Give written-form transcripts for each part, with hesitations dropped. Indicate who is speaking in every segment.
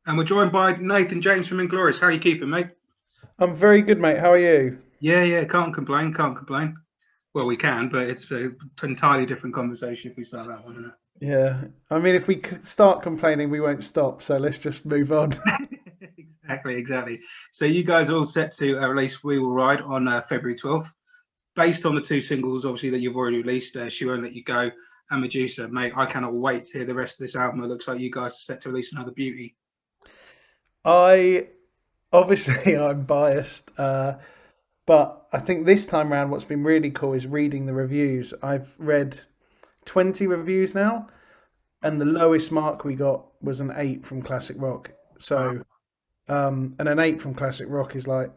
Speaker 1: And we're joined by Nathan James from Inglorious. How are you keeping, mate?
Speaker 2: I'm very good, mate. How are you?
Speaker 1: Yeah, can't complain, can't complain. Well, we can, but it's an entirely different conversation if we start that one, isn't
Speaker 2: Yeah. I mean, if we start complaining, we won't stop. So let's just move on.
Speaker 1: it? Exactly. So you guys are all set to release We Will Ride on February 12th. Based on the two singles, obviously, that you've already released, She Won't Let You Go and Medusa. Mate, I cannot wait to hear the rest of this album. It looks like you guys are set to release another beauty.
Speaker 2: I obviously I'm biased, but I think this time around, what's been really cool is reading the reviews. I've read 20 reviews now, and the lowest mark we got was an 8 from Classic Rock.
Speaker 1: Wow.
Speaker 2: So, and an 8 from Classic Rock is like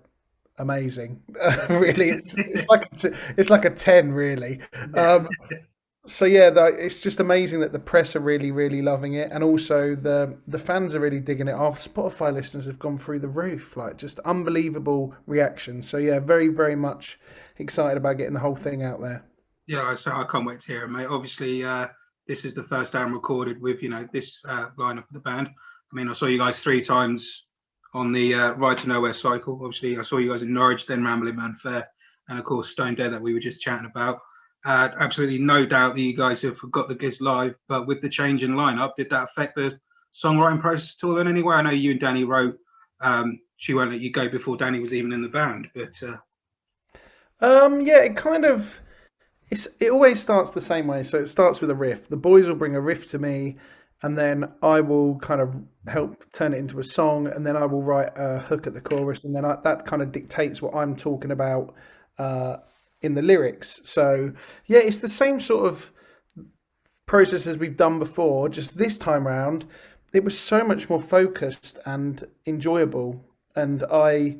Speaker 2: amazing. Really, it's like a 10, really. Um, So yeah, it's just amazing that the press are really, really loving it, and also the fans are really digging it. Our Spotify listeners have gone through the roof, like just unbelievable reaction. So yeah, very, very much excited about getting the whole thing out there.
Speaker 1: Yeah, so I can't wait to hear it, mate. Obviously, this is the first album recorded with this lineup of the band. I mean, I saw you guys three times on the Ride to Nowhere cycle. Obviously, I saw you guys in Norwich, then Rambling Man Fair, and of course Stone Dead that we were just chatting about. Absolutely no doubt that you guys have got the gigs live, but with the change in lineup, did that affect the songwriting process at all in any way? I know you and Danny wrote "She Won't Let You Go" before Danny was even in the band, but
Speaker 2: Yeah, it kind of it always starts the same way. So it starts with a riff. The boys will bring a riff to me, and then I will kind of help turn it into a song, and then I will write a hook at the chorus, and then that kind of dictates what I'm talking about uh, in the lyrics. So yeah, it's the same sort of process as we've done before. Just this time round, it was so much more focused and enjoyable, and I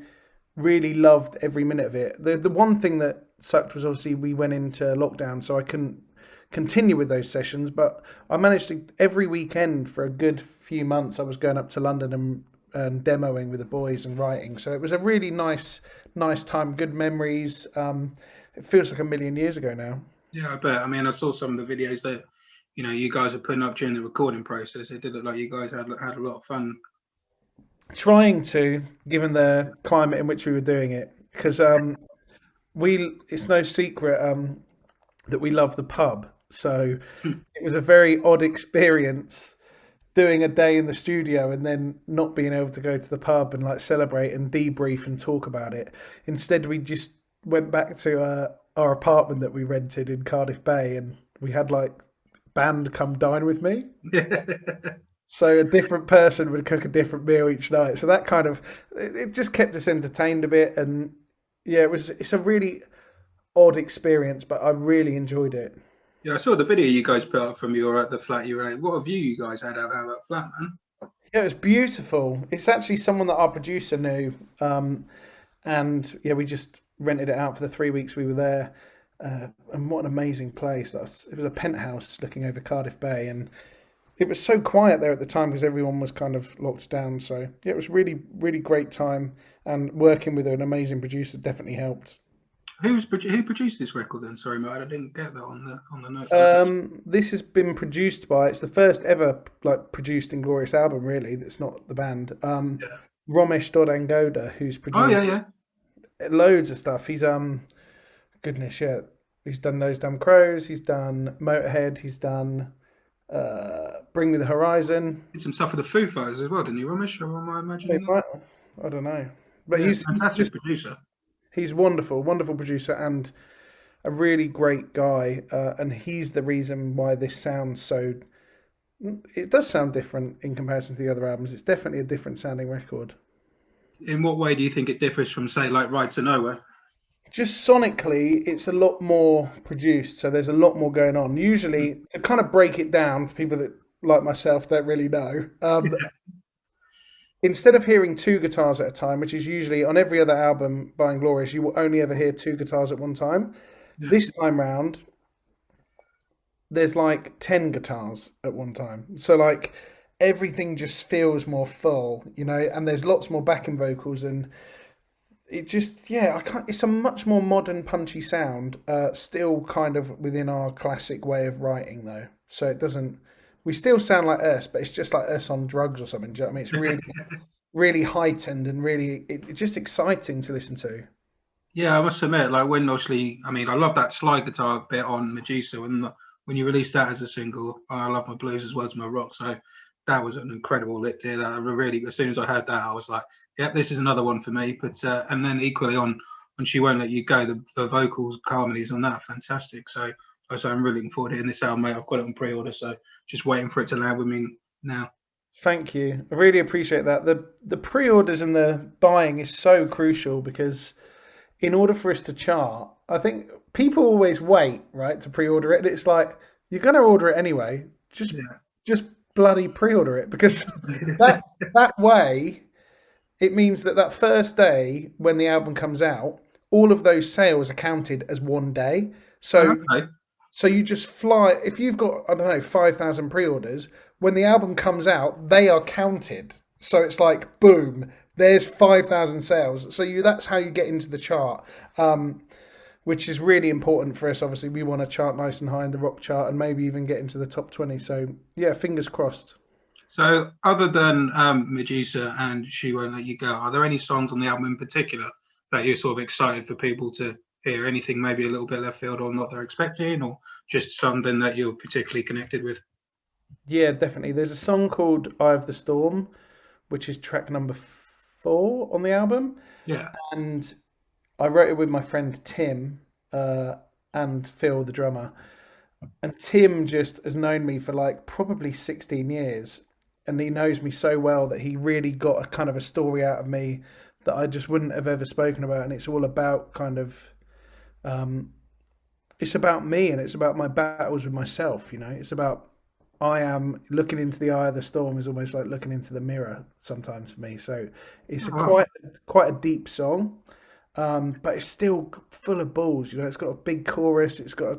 Speaker 2: really loved every minute of it. The one thing that sucked was obviously we went into lockdown, so I couldn't continue with those sessions. But I managed to every weekend for a good few months. I was going up to London and demoing with the boys and writing. So it was a really nice time, good memories. It feels like a million years ago now.
Speaker 1: yeah, I bet. I mean, I saw some of the videos that you guys are putting up during the recording process. It did look like you guys had a lot of fun.
Speaker 2: Trying to, given the climate in which we were doing it, because we it's no secret that we love the pub. So it was a very odd experience doing a day in the studio and then not being able to go to the pub and like celebrate and debrief and talk about it. Instead, we just went back to our apartment that we rented in Cardiff Bay, and we had like band come dine with me. So a different person would cook a different meal each night. So that kind of it just kept us entertained a bit, and yeah, it's a really odd experience, but I really enjoyed it.
Speaker 1: Yeah, I saw the video you guys put up from your the flat you were at. What a view you guys had out that flat, man.
Speaker 2: Yeah, it was beautiful. It's actually someone that our producer knew, and yeah, we just rented it out for the 3 weeks we were there. And what an amazing place! It was a penthouse looking over Cardiff Bay, and it was so quiet there at the time because everyone was kind of locked down. So yeah, it was really, really great time, and working with an amazing producer definitely helped.
Speaker 1: Who produced this record then? Sorry, mate, I didn't get that on the notes.
Speaker 2: This has been produced by. It's the first ever like produced Inglorious album, really. That's not the band.
Speaker 1: Yeah.
Speaker 2: Romesh Angoda, who's
Speaker 1: Oh
Speaker 2: produced
Speaker 1: yeah.
Speaker 2: loads of stuff. He's goodness, yeah. He's done Those Damn Crows. He's done Motorhead. He's done Bring Me the Horizon.
Speaker 1: Did some stuff for the Foo Fighters as well, didn't you, Ramesh? Or am I
Speaker 2: He
Speaker 1: imagining that?
Speaker 2: might I don't know, but
Speaker 1: Yeah,
Speaker 2: he's
Speaker 1: fantastic
Speaker 2: just
Speaker 1: producer.
Speaker 2: he's wonderful, wonderful producer and a really great guy. And he's the reason why this sounds so. It does sound different in comparison to the other albums. It's definitely a different sounding record.
Speaker 1: In what way do you think it differs from, say, like Ride to Nowhere?
Speaker 2: Just sonically, it's a lot more produced, so there's a lot more going on. Usually, to kind of break it down to people that, like myself, don't really know, instead of hearing two guitars at a time, which is usually on every other album by Inglorious, you will only ever hear two guitars at one time.
Speaker 1: Yeah.
Speaker 2: This time round, there's like 10 guitars at one time. So, like, everything just feels more full, and there's lots more backing vocals, and it just, yeah, I can't. It's a much more modern, punchy sound. Still kind of within our classic way of writing, though. So it doesn't we still sound like us, but it's just like us on drugs or something. Do you know what I mean? It's really, really heightened and really, it's just exciting to listen to.
Speaker 1: Yeah, I must admit, like when obviously, I mean, I love that slide guitar bit on Medusa when you released that as a single. I love my blues as well as my rock, so that was an incredible lick to hear. That I really, as soon as I heard that, I was like, "Yep, this is another one for me." But and then equally on "She Won't Let You Go," the vocals, harmonies on that, are fantastic. So I'm really looking forward to hearing this album, mate. I've got it on pre-order, so just waiting for it to land with me now.
Speaker 2: Thank you. I really appreciate that. The pre-orders and the buying is so crucial because in order for us to chart, I think people always wait, right, to pre-order it. And it's like you're going to order it anyway.
Speaker 1: Yeah.
Speaker 2: Just bloody pre-order it because that that way it means that that first day when the album comes out, all of those sales are counted as one day. So
Speaker 1: Okay.
Speaker 2: so you just fly. If you've got, I don't know, 5,000 pre-orders, when the album comes out, they are counted. So it's like, boom, there's 5,000 sales. So that's how you get into the chart, which is really important for us. Obviously, we want to chart nice and high in the rock chart and maybe even get into the top 20. So yeah, fingers crossed.
Speaker 1: So, other than Medusa and She Won't Let You Go, are there any songs on the album in particular that you're sort of excited for people to hear? Anything maybe a little bit left field or not they're expecting, or just something that you're particularly connected with?
Speaker 2: Yeah, definitely. There's a song called "Eye of the Storm," which is track number 4 on the album,
Speaker 1: Yeah.
Speaker 2: and I wrote it with my friend Tim and Phil, the drummer. And Tim just has known me for like probably 16 years. And he knows me so well that he really got a kind of a story out of me that I just wouldn't have ever spoken about. And it's all about kind of, it's about me and it's about my battles with myself. You know, it's about I am looking into the eye of the storm is almost like looking into the mirror sometimes for me. So it's a
Speaker 1: Oh, wow.
Speaker 2: quite a deep song, but it's still full of balls. You know, it's got a big chorus. It's got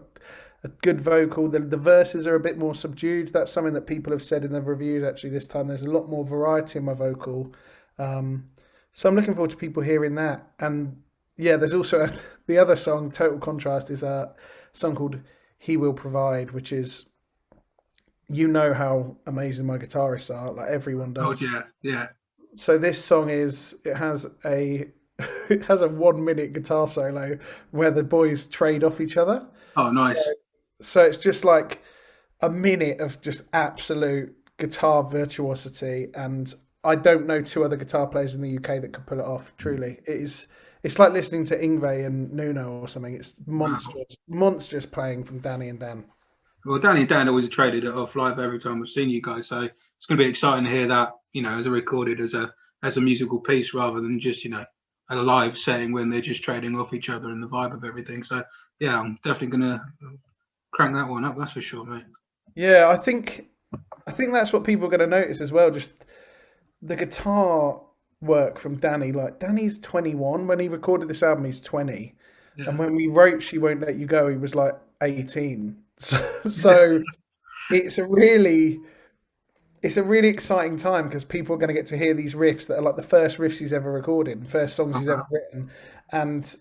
Speaker 2: a good vocal. The verses are a bit more subdued. That's something that people have said in the reviews. Actually, this time there's a lot more variety in my vocal. So I'm looking forward to people hearing that. And yeah, there's also the other song. Total contrast is a song called "He Will Provide," which is you know how amazing my guitarists are. Like everyone
Speaker 1: Oh,
Speaker 2: does.
Speaker 1: yeah. Yeah.
Speaker 2: So this song it has a it has a 1 minute guitar solo where the boys trade off each other.
Speaker 1: Oh, nice.
Speaker 2: So it's just like a minute of just absolute guitar virtuosity, and I don't know two other guitar players in the UK that could pull it off. Truly, it's like listening to Ingve and Nuno or something. It's
Speaker 1: Wow.
Speaker 2: monstrous playing from Danny and Dan.
Speaker 1: Well, Danny and Dan always traded it off live every time we've seen you guys, so it's going to be exciting to hear that, as a recorded as a musical piece rather than just a live setting when they're just trading off each other and the vibe of everything. So yeah, I'm definitely going to crank that one up. That's for sure, mate.
Speaker 2: Yeah, I think that's what people are going to notice as well. Just the guitar work from Danny. Like Danny's 21 when he recorded this album. He's 20, and
Speaker 1: Yeah.
Speaker 2: when we wrote "She Won't Let You Go," he was like 18. So it's a really it's a really exciting time because people are going to get to hear these riffs that are like the first riffs he's ever recorded, first songs he's ever
Speaker 1: Uh-huh.
Speaker 2: written, and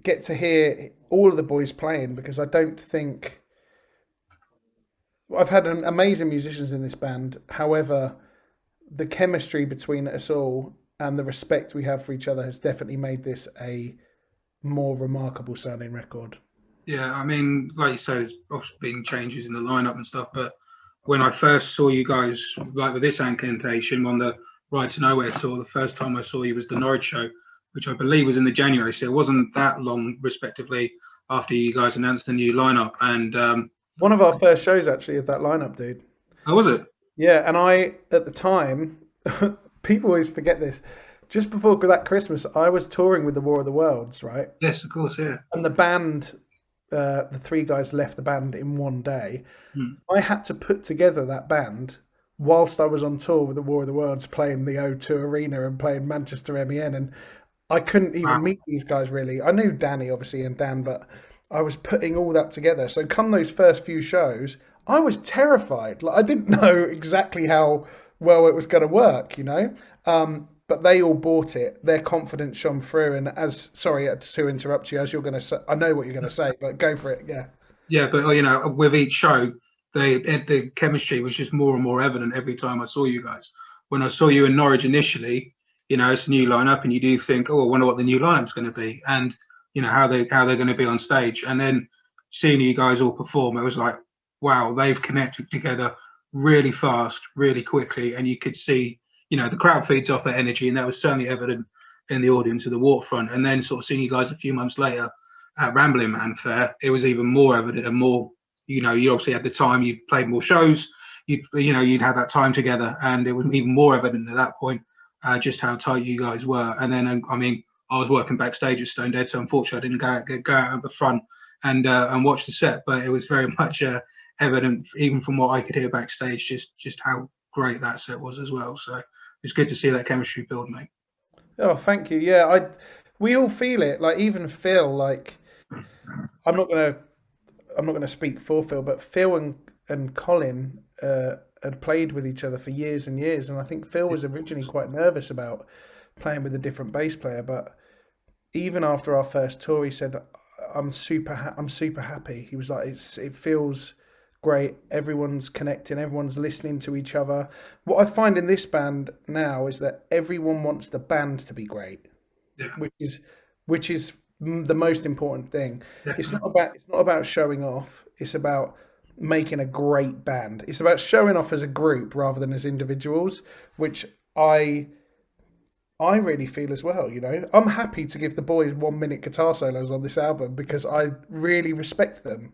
Speaker 2: get to hear all of the boys playing because I don't think I've had amazing musicians in this band. However, the chemistry between us all and the respect we have for each other has definitely made this a more remarkable sounding record.
Speaker 1: Yeah, I mean, like you say, there's obviously been changes in the lineup and stuff, but when I first saw you guys, like with this incantation on the Ride to Nowhere tour, the first time I saw you was the Norwich show, which I believe was in the January. So it wasn't that long, respectively, after you guys announced the new lineup. And
Speaker 2: One of our first shows actually of that lineup, dude.
Speaker 1: how was it?
Speaker 2: Yeah, and I at the time, people always forget this. Just before that Christmas, I was touring with the War of the Worlds, right?
Speaker 1: Yes, of course, yeah.
Speaker 2: And the band, the three guys left the band in one day.
Speaker 1: Hmm.
Speaker 2: I had to put together that band whilst I was on tour with the War of the Worlds, playing the O2 Arena and playing Manchester MEN, and I couldn't even
Speaker 1: Wow.
Speaker 2: meet these guys really. I knew Danny obviously and Dan, but I was putting all that together. So come those first few shows, I was terrified. Like I didn't know exactly how well it was going to work, you know. But they all bought it. Their confidence shone through. And as sorry to interrupt you, as you're going to say, I know what you're going to say, but go for it. Yeah.
Speaker 1: Yeah, but with each show, the chemistry was just more and more evident every time I saw you guys. When I saw you in Norwich initially, it's a new lineup, and you do think, oh, I wonder what the new lineup's going to be, and how they're going to be on stage. And then seeing you guys all perform, it was like, wow, they've connected together really fast, really quickly, and you could see, the crowd feeds off that energy, and that was certainly evident in the audience of the Waterfront. And then sort of seeing you guys a few months later at Rambling Man Fair, it was even more evident and more. You obviously had the time, you played more shows, you'd have that time together, and it was even more evident at that point just how tight you guys were. And then, I was working backstage at Stone Dead, so unfortunately I didn't go out at the front and watch the set, but it was very much evident, even from what I could hear backstage, just how great that set was as well. So it's good to see that chemistry build, mate.
Speaker 2: Oh, thank you. Yeah, we all feel it. Like even Phil. Like I'm not gonna speak for Phil, but Phil and Colin had played with each other for years and years, and I think Phil was originally quite nervous about playing with a different bass player, but even after our first tour, he said, I'm super happy. He was like, it feels great. Everyone's connecting. Everyone's listening to each other. What I find in this band now is that everyone wants the band to be great, which is the most important thing. Yeah. It's not about showing off. It's about making a great band. It's about showing off as a group rather than as individuals, which I really feel as well. I'm happy to give the boys 1 minute guitar solos on this album because I really respect them.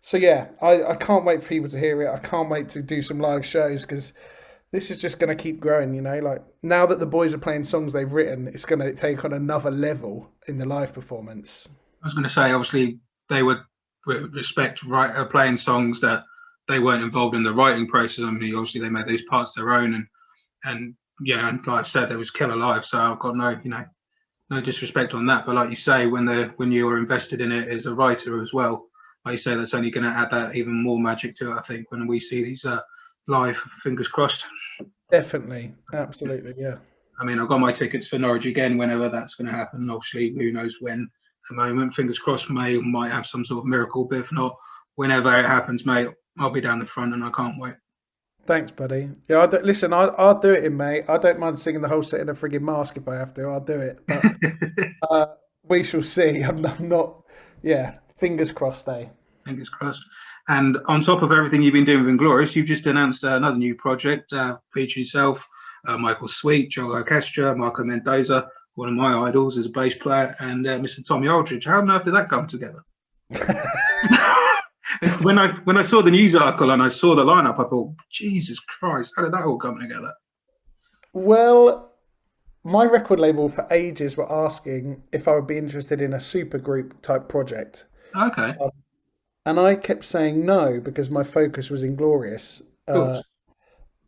Speaker 2: So yeah, I can't wait for people to hear it. I can't wait to do some live shows because this is just going to keep growing, like now that the boys are playing songs they've written, it's going to take on another level in the live performance.
Speaker 1: I was going to say, obviously, they would respect playing songs that they weren't involved in the writing process. Obviously, they made those parts their own, and like I said, there was killer live. So I've got no disrespect on that. But like you say, when you're invested in it as a writer as well, like you say, that's only going to add that even more magic to it. I think when we see these live, fingers crossed.
Speaker 2: Definitely, absolutely, yeah.
Speaker 1: I've got my tickets for Norwich again whenever that's going to happen. Obviously, who knows when. At the moment, fingers crossed, might have some sort of miracle. But if not, whenever it happens, mate, I'll be down the front, and I can't wait.
Speaker 2: Thanks, buddy. Yeah, listen, I'll do it, mate. I don't mind singing the whole set in a frigging mask if I have to. I'll do it. But we shall see. I'm not. Yeah, fingers crossed, eh?
Speaker 1: Fingers crossed. And on top of everything you've been doing with Inglorious, you've just announced another new project featuring yourself, Michael Sweet, Joel Orchestra, Marco Mendoza, one of my idols as a bass player, and Mr. Tommy Aldridge. How on earth did that come together? When I saw the news article and I saw the lineup, I thought, Jesus Christ, how did that all come together?
Speaker 2: Well, my record label for ages were asking if I would be interested in a super group type project.
Speaker 1: Okay.
Speaker 2: And I kept saying no because my focus was Inglorious. And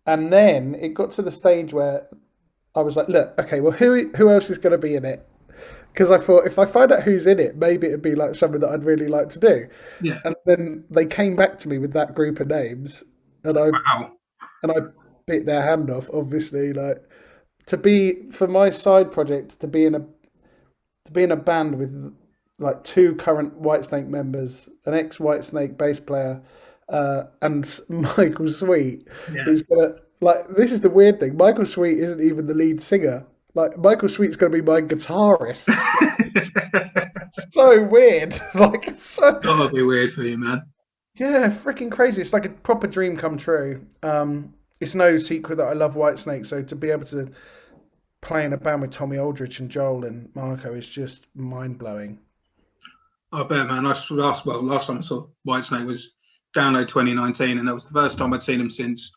Speaker 2: then it got to the stage where I was like, look, okay, well, who else is going to be in it? Because I thought if I find out who's in it, maybe it'd be like something that I'd really like to do.
Speaker 1: Yeah.
Speaker 2: And then they came back to me with that group of names, and I bit their hand off. Obviously, for my side project to be in a band with like 2 current Whitesnake members, an ex-Whitesnake bass player, and Michael Sweet, who's gonna this is the weird thing. Michael Sweet isn't even the lead singer. Michael Sweet's going to be my guitarist. So weird.
Speaker 1: That'll be weird for you, man.
Speaker 2: Yeah, freaking crazy. It's like a proper dream come true. It's no secret that I love Whitesnake, so to be able to play in a band with Tommy Aldridge and Joel and Marco is just mind-blowing.
Speaker 1: I bet, man. Last time I saw Whitesnake was Download 2019, and that was the first time I'd seen him since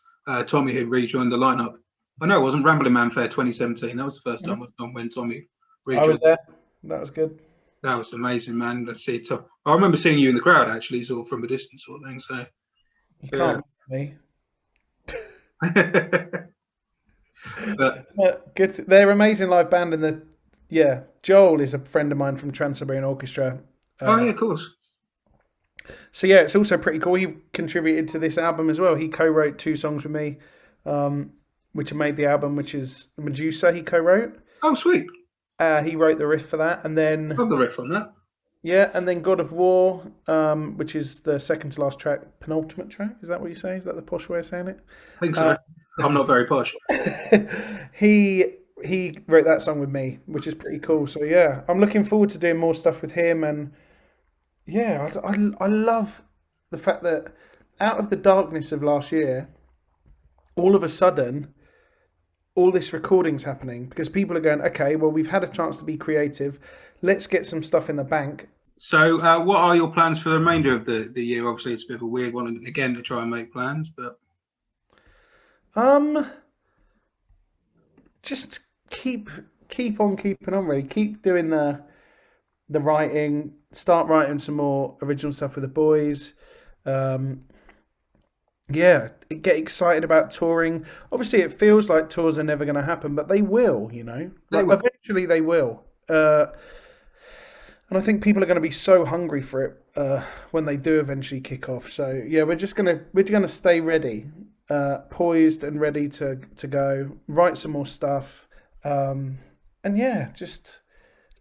Speaker 1: Tommy had rejoined the lineup. I know it wasn't Rambling Man Fair 2017. That was the first time when Tommy rejoined.
Speaker 2: I was there. That was good.
Speaker 1: That was amazing, man. Let's see. I remember seeing you in the crowd, actually, sort of from a distance sort of thing. So
Speaker 2: you can't me.
Speaker 1: But
Speaker 2: good. They're amazing live band, and Joel is a friend of mine from Trans-Siberian Orchestra.
Speaker 1: Yeah, of course.
Speaker 2: So yeah, it's also pretty cool. He contributed to this album as well. He co-wrote 2 songs with me, which made the album, which is Medusa. He co-wrote.
Speaker 1: Oh, sweet.
Speaker 2: He wrote the riff for that, and then
Speaker 1: love the riff on that.
Speaker 2: Yeah, and then God of War, which is the second to last track, penultimate track. Is that what you say? Is that the posh way of saying it?
Speaker 1: I think so. I'm not very posh.
Speaker 2: He wrote that song with me, which is pretty cool. So yeah, I'm looking forward to doing more stuff with him, and yeah, I love the fact that out of the darkness of last year, all of a sudden, all this recording's happening because people are going, okay, well, we've had a chance to be creative. Let's get some stuff in the bank.
Speaker 1: So, what are your plans for the remainder of the year? Obviously, it's a bit of a weird one again to try and make plans, but
Speaker 2: Just keep on keeping on. Really, keep doing the writing. Start writing some more original stuff with the boys. Yeah, get excited about touring. Obviously, it feels like tours are never going to happen, but they will.
Speaker 1: They will.
Speaker 2: Eventually they will. And I think people are going to be so hungry for it when they do eventually kick off. So yeah, we're gonna stay ready, poised and ready to go. Write some more stuff, and yeah, just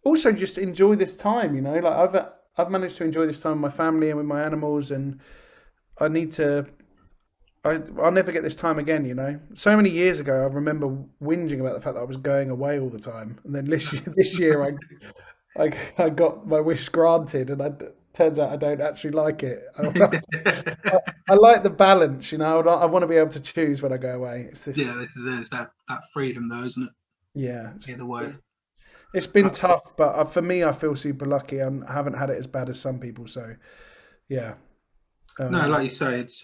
Speaker 2: enjoy this time. Like I've managed to enjoy this time with my family and with my animals, and I need to. I'll never get this time again. So many years ago, I remember whinging about the fact that I was going away all the time, and then this year I got my wish granted, and turns out I don't actually like it. I like the balance, I want to be able to choose when I go away. It's this,
Speaker 1: Yeah, there's that freedom though, isn't it?
Speaker 2: yeah.
Speaker 1: Either way.
Speaker 2: It's been tough, but for me, I feel super lucky. I haven't had it as bad as some people. So, yeah.
Speaker 1: No, like you say, it's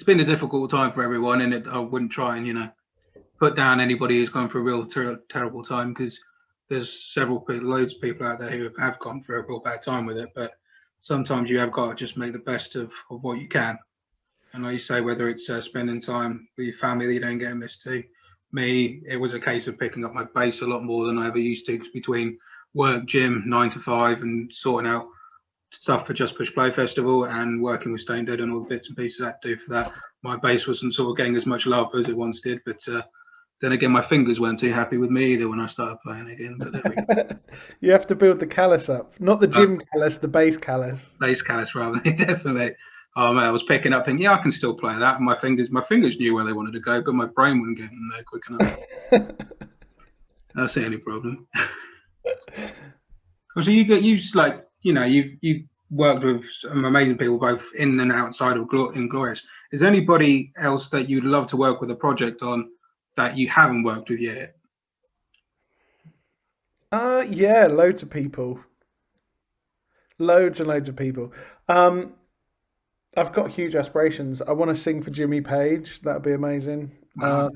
Speaker 1: been a difficult time for everyone, and I wouldn't try and put down anybody who's gone through a real terrible time, because there's loads of people out there who have gone through a real bad time with it. But sometimes you have got to just make the best of what you can. And like you say, whether it's spending time with your family that you don't get missed to. Me, it was a case of picking up my bass a lot more than I ever used to, between work, gym, 9 to 5, and sorting out stuff for Just Push Play Festival and working with Stone Dead and all the bits and pieces I had to do for that. My bass wasn't sort of getting as much love as it once did, but then again, my fingers weren't too happy with me either when I started playing again. But there we go.
Speaker 2: You have to build the callus up, not the gym callus, the bass callus.
Speaker 1: Bass callus, rather. Definitely. Oh man, I was picking up thinking, yeah, I can still play that. And my fingers knew where they wanted to go, but my brain wouldn't get in there quick enough. That's the only problem. So you've worked with some amazing people both in and outside of Inglorious. Is there anybody else that you'd love to work with a project on that you haven't worked with yet?
Speaker 2: Yeah, loads of people. Loads and loads of people. I've got huge aspirations. I want to sing for Jimmy Page. That'd be amazing.
Speaker 1: Wow.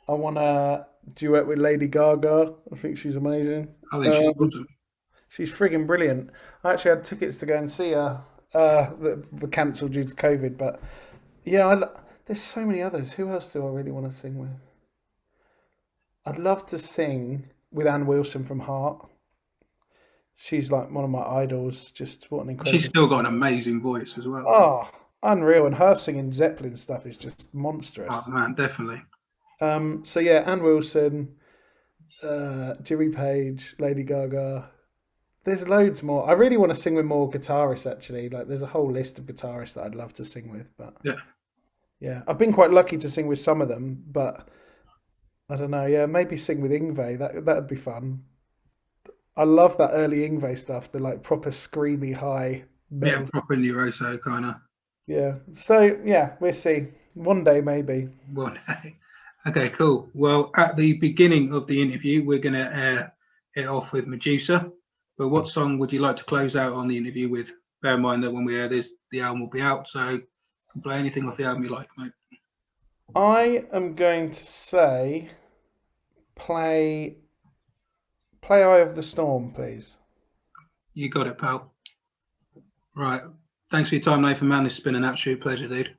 Speaker 2: I want to duet with Lady Gaga. I think she's amazing.
Speaker 1: I think she's awesome.
Speaker 2: She's frigging brilliant. I actually had tickets to go and see her that were cancelled due to COVID. But yeah, there's so many others. Who else do I really want to sing with? I'd love to sing with Ann Wilson from Heart. She's like one of my idols. Just what an incredible.
Speaker 1: She's still got an amazing voice as well.
Speaker 2: Oh, unreal. And her singing Zeppelin stuff is just monstrous.
Speaker 1: Oh man, definitely.
Speaker 2: So yeah, Ann Wilson, Jimmy Page, Lady Gaga. There's loads more. I really want to sing with more guitarists actually. Like there's a whole list of guitarists that I'd love to sing with. But yeah, I've been quite lucky to sing with some of them, but I don't know. Yeah, maybe sing with Yngwie. That'd be fun. I love that early Yngwie stuff, the like proper screamy high.
Speaker 1: Yeah, proper Neuroso kind of.
Speaker 2: Yeah. So yeah, we'll see. One day maybe.
Speaker 1: One day. Okay, cool. Well, at the beginning of the interview, we're going to air it off with Medusa. But what song would you like to close out on the interview with? Bear in mind that when we air this, the album will be out, so you can play anything off the album you like, mate.
Speaker 2: I am going to say play Eye of the Storm, please.
Speaker 1: You got it, pal. Right. Thanks for your time, Nathan, man. This has been an absolute pleasure, dude.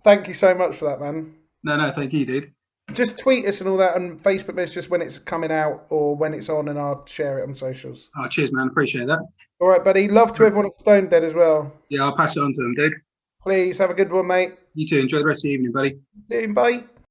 Speaker 2: Thank you so much for that, man.
Speaker 1: No, thank you, dude.
Speaker 2: Just tweet us and all that on Facebook messages when it's coming out or when it's on, and I'll share it on socials.
Speaker 1: Oh, cheers, man. Appreciate that.
Speaker 2: All right, buddy. Love to everyone at Stone Dead as well.
Speaker 1: Yeah, I'll pass it on to them, dude.
Speaker 2: Please have a good one, mate.
Speaker 1: You too. Enjoy the rest of the evening, buddy.
Speaker 2: See you. Bye.